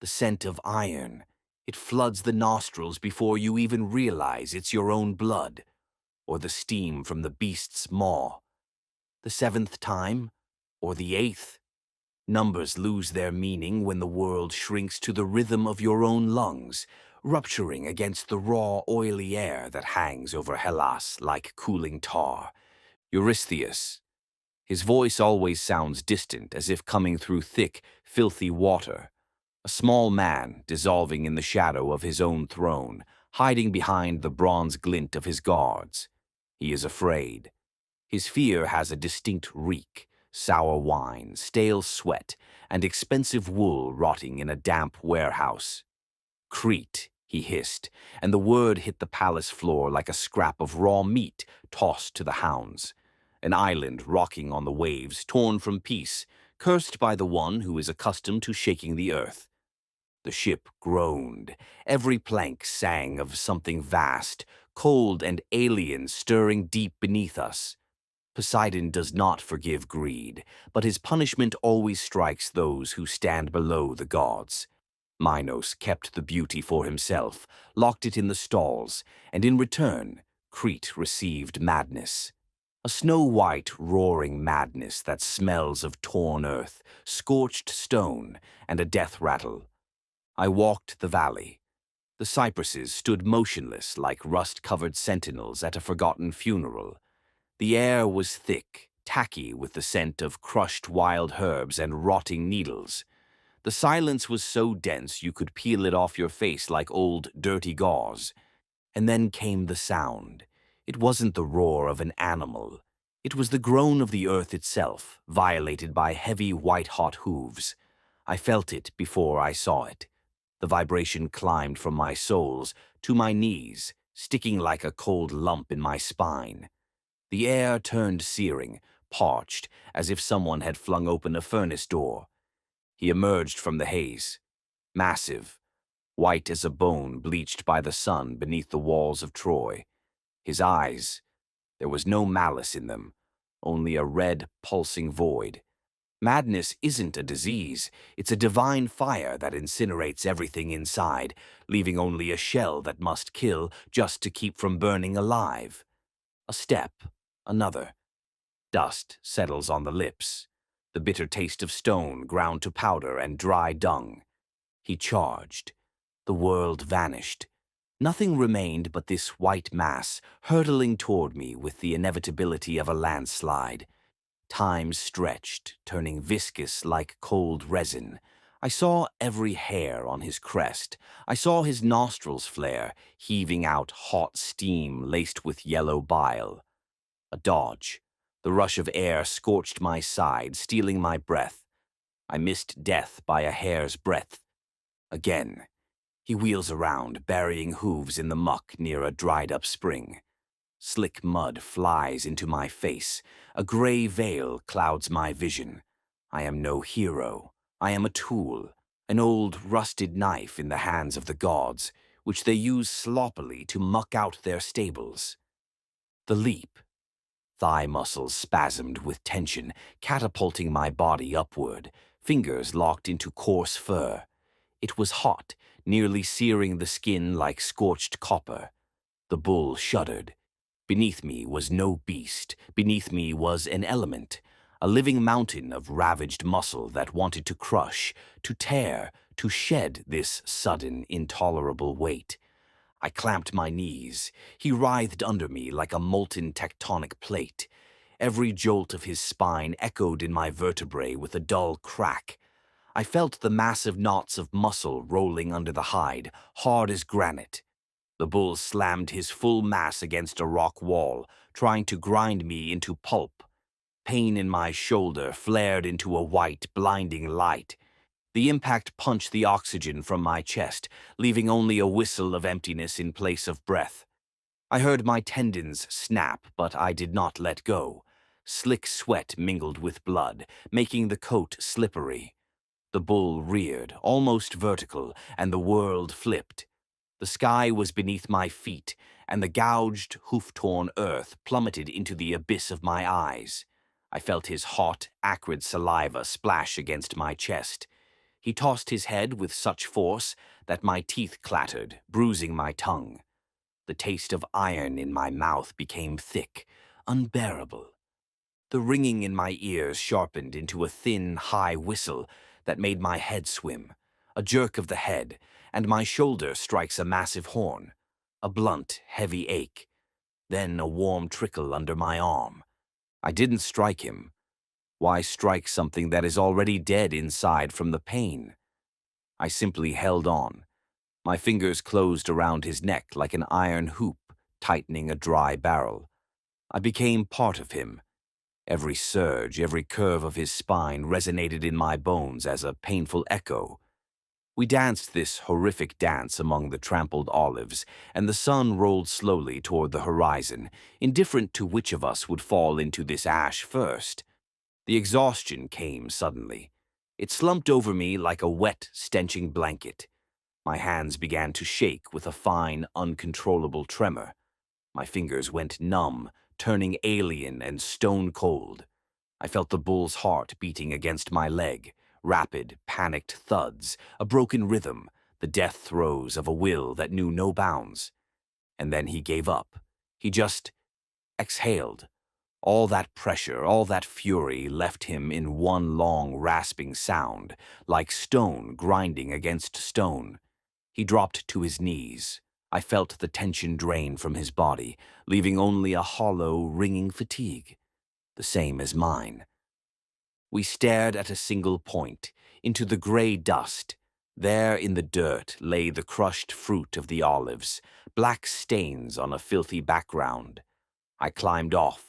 The scent of iron. It floods the nostrils before you even realize it's your own blood, or the steam from the beast's maw. The seventh time, or the eighth. Numbers lose their meaning when the world shrinks to the rhythm of your own lungs, rupturing against the raw, oily air that hangs over Hellas like cooling tar. Eurystheus. His voice always sounds distant, as if coming through thick, filthy water. A small man, dissolving in the shadow of his own throne, hiding behind the bronze glint of his guards. He is afraid. His fear has a distinct reek: sour wine, stale sweat, and expensive wool rotting in a damp warehouse. Crete, he hissed, and the word hit the palace floor like a scrap of raw meat tossed to the hounds. An island rocking on the waves, torn from peace, cursed by the one who is accustomed to shaking the earth. The ship groaned. Every plank sang of something vast, cold and alien stirring deep beneath us. Poseidon does not forgive greed, but his punishment always strikes those who stand below the gods. Minos kept the beauty for himself, locked it in the stalls, and in return, Crete received madness. A snow-white, roaring madness that smells of torn earth, scorched stone, and a death rattle. I walked the valley. The cypresses stood motionless like rust-covered sentinels at a forgotten funeral. The air was thick, tacky with the scent of crushed wild herbs and rotting needles. The silence was so dense you could peel it off your face like old, dirty gauze. And then came the sound. It wasn't the roar of an animal. It was the groan of the earth itself, violated by heavy, white-hot hooves. I felt it before I saw it. The vibration climbed from my soles to my knees, sticking like a cold lump in my spine. The air turned searing, parched, as if someone had flung open a furnace door. He emerged from the haze, massive, white as a bone bleached by the sun beneath the walls of Troy. His eyes, there was no malice in them, only a red, pulsing void. Madness isn't a disease, it's a divine fire that incinerates everything inside, leaving only a shell that must kill just to keep from burning alive. A step, another. Dust settles on the lips, the bitter taste of stone ground to powder and dry dung. He charged. The world vanished. Nothing remained but this white mass hurtling toward me with the inevitability of a landslide. Time stretched, turning viscous like cold resin. I saw every hair on his crest. I saw his nostrils flare, heaving out hot steam laced with yellow bile. A dodge. The rush of air scorched my side, stealing my breath. I missed death by a hair's breadth. Again. He wheels around, burying hooves in the muck near a dried-up spring. Slick mud flies into my face. A gray veil clouds my vision. I am no hero. I am a tool, an old rusted knife in the hands of the gods, which they use sloppily to muck out their stables. The leap. Thigh muscles spasmed with tension, catapulting my body upward, fingers locked into coarse fur. It was hot, nearly searing the skin like scorched copper. The bull shuddered. Beneath me was no beast. Beneath me was an element, a living mountain of ravaged muscle that wanted to crush, to tear, to shed this sudden, intolerable weight. I clamped my knees. He writhed under me like a molten tectonic plate. Every jolt of his spine echoed in my vertebrae with a dull crack. I felt the massive knots of muscle rolling under the hide, hard as granite. The bull slammed his full mass against a rock wall, trying to grind me into pulp. Pain in my shoulder flared into a white, blinding light. The impact punched the oxygen from my chest, leaving only a whistle of emptiness in place of breath. I heard my tendons snap, but I did not let go. Slick sweat mingled with blood, making the coat slippery. The bull reared, almost vertical, and the world flipped. The sky was beneath my feet, and the gouged, hoof-torn earth plummeted into the abyss of my eyes. I felt his hot, acrid saliva splash against my chest. He tossed his head with such force that my teeth clattered, bruising my tongue. The taste of iron in my mouth became thick, unbearable. The ringing in my ears sharpened into a thin, high whistle that made my head swim. A jerk of the head, and my shoulder strikes a massive horn. A blunt, heavy ache. Then a warm trickle under my arm. I didn't strike him. Why strike something that is already dead inside from the pain? I simply held on. My fingers closed around his neck like an iron hoop tightening a dry barrel. I became part of him. Every surge, every curve of his spine resonated in my bones as a painful echo. We danced this horrific dance among the trampled olives, and the sun rolled slowly toward the horizon, indifferent to which of us would fall into this ash first. The exhaustion came suddenly. It slumped over me like a wet, stenching blanket. My hands began to shake with a fine, uncontrollable tremor. My fingers went numb, turning alien and stone-cold. I felt the bull's heart beating against my leg, rapid, panicked thuds, a broken rhythm, the death throes of a will that knew no bounds. And then he gave up. He just exhaled. All that pressure, all that fury left him in one long, rasping sound, like stone grinding against stone. He dropped to his knees. I felt the tension drain from his body, leaving only a hollow, ringing fatigue, the same as mine. We stared at a single point, into the gray dust. There in the dirt lay the crushed fruit of the olives, black stains on a filthy background. I climbed off.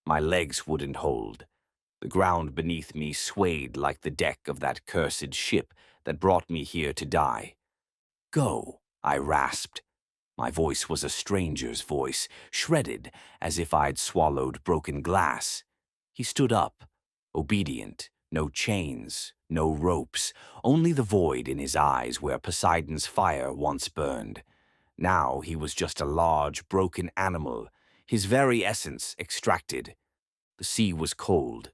My legs wouldn't hold. The ground beneath me swayed like the deck of that cursed ship that brought me here to die. "Go," I rasped. My voice was a stranger's voice, shredded as if I'd swallowed broken glass. He stood up, obedient, no chains, no ropes, only the void in his eyes where Poseidon's fire once burned. Now he was just a large, broken animal, his very essence extracted. The sea was cold.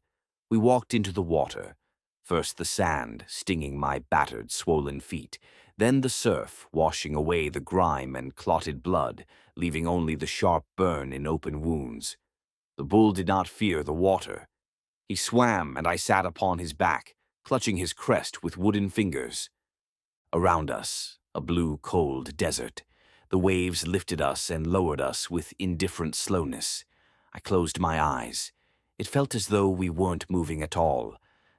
We walked into the water. First the sand, stinging my battered, swollen feet. Then the surf, washing away the grime and clotted blood, leaving only the sharp burn in open wounds. The bull did not fear the water. He swam, and I sat upon his back, clutching his crest with wooden fingers. Around us, a blue, cold desert. The waves lifted us and lowered us with indifferent slowness. I closed my eyes. It felt as though we weren't moving at all,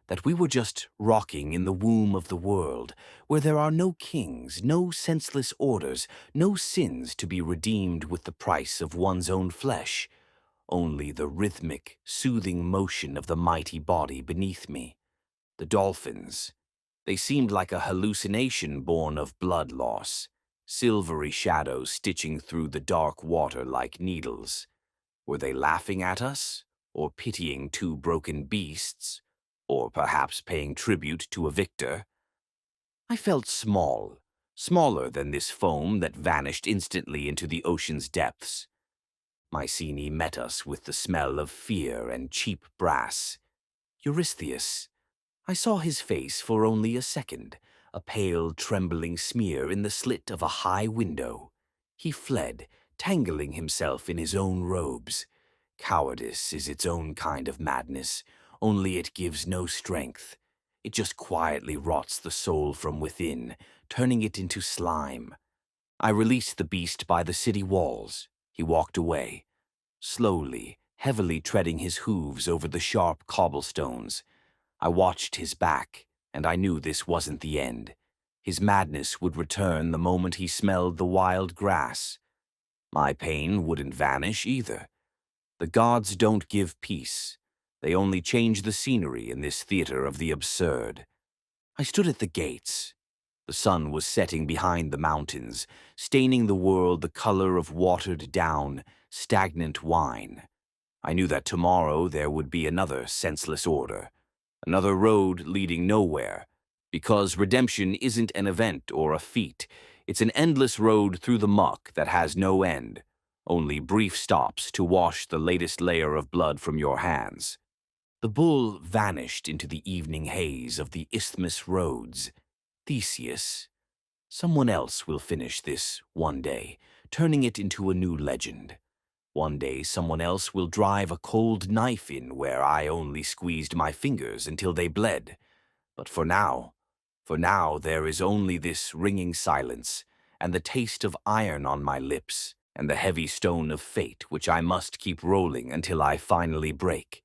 that we were just rocking in the womb of the world, where there are no kings, no senseless orders, no sins to be redeemed with the price of one's own flesh, only the rhythmic, soothing motion of the mighty body beneath me. The dolphins, they seemed like a hallucination born of blood loss, silvery shadows stitching through the dark water like needles. Were they laughing at us, or pitying two broken beasts, or perhaps paying tribute to a victor? I felt small, smaller than this foam that vanished instantly into the ocean's depths. Mycenae met us with the smell of fear and cheap brass. Eurystheus. I saw his face for only a second, a pale, trembling smear in the slit of a high window. He fled, tangling himself in his own robes. Cowardice is its own kind of madness, only it gives no strength. It just quietly rots the soul from within, turning it into slime. I released the beast by the city walls. He walked away, slowly, heavily treading his hooves over the sharp cobblestones. I watched his back, and I knew this wasn't the end. His madness would return the moment he smelled the wild grass. My pain wouldn't vanish either. The gods don't give peace. They only change the scenery in this theater of the absurd. I stood at the gates. The sun was setting behind the mountains, staining the world the color of watered-down, stagnant wine. I knew that tomorrow there would be another senseless order, another road leading nowhere, because redemption isn't an event or a feat. It's an endless road through the muck that has no end, only brief stops to wash the latest layer of blood from your hands. The bull vanished into the evening haze of the isthmus roads. Theseus. Someone else will finish this one day, turning it into a new legend. One day someone else will drive a cold knife in where I only squeezed my fingers until they bled. But for now, there is only this ringing silence, and the taste of iron on my lips, and the heavy stone of fate which I must keep rolling until I finally break.